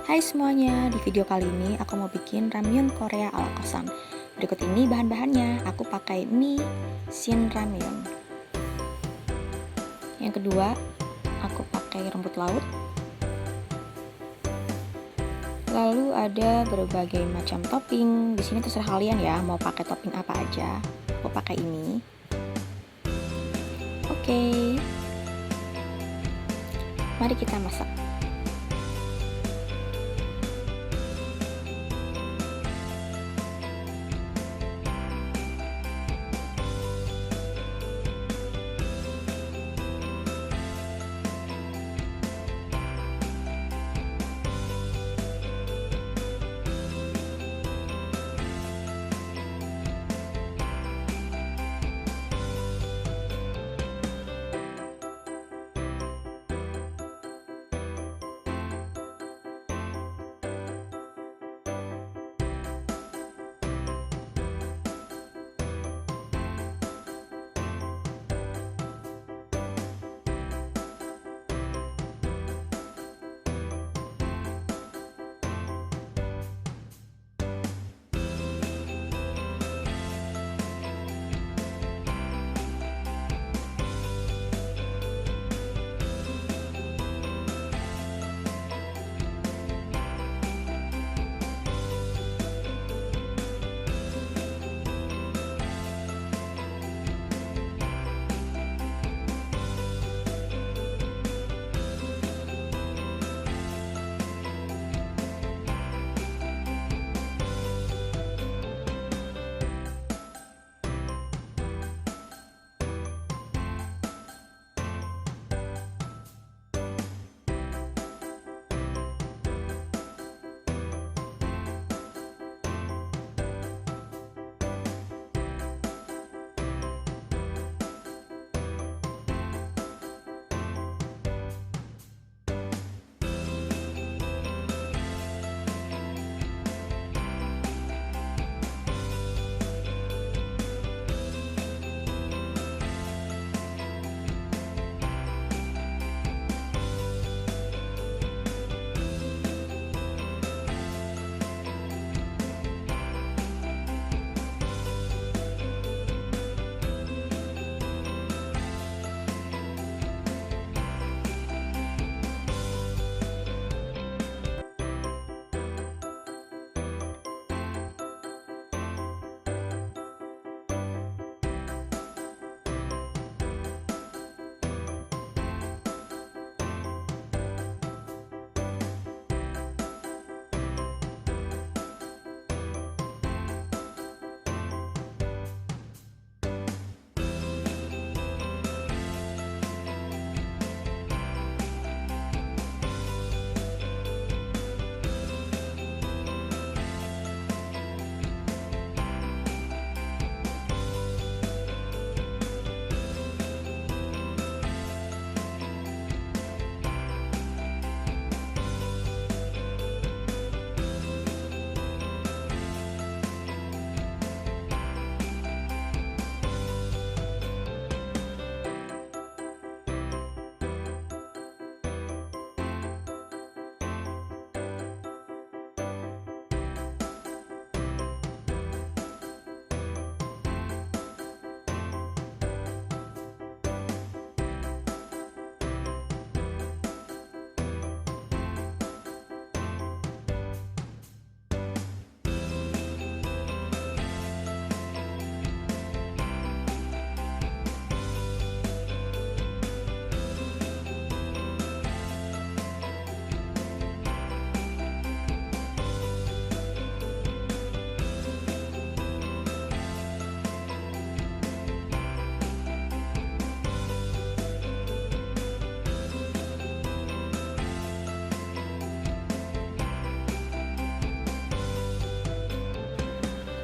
Hai semuanya, di video kali ini aku mau bikin ramyun Korea ala Kostan. Berikut ini bahan-bahannya. Aku pakai mie SHIN Ramyun. Yang kedua, aku pakai rumput laut. Lalu ada berbagai macam topping. Di sini terserah kalian ya, mau pakai topping apa aja. Aku pakai ini. Oke. Mari kita masak.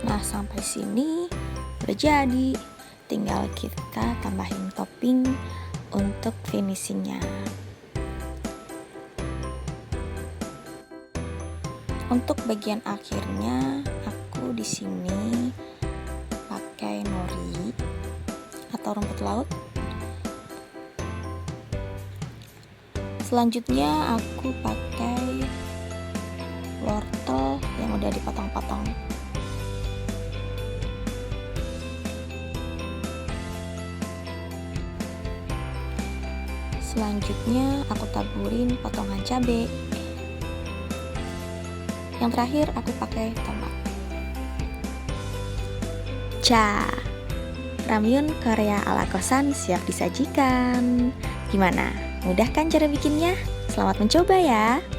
Nah, sampai sini udah jadi. Tinggal kita tambahin topping untuk finishingnya. Untuk bagian akhirnya, aku di sini pakai nori atau rumput laut. Selanjutnya aku pakai Selanjutnya aku taburin potongan cabai. Yang terakhir aku pakai tomat. Ramyun Korea ala kosan siap disajikan. Gimana? Mudah kan cara bikinnya? Selamat mencoba ya!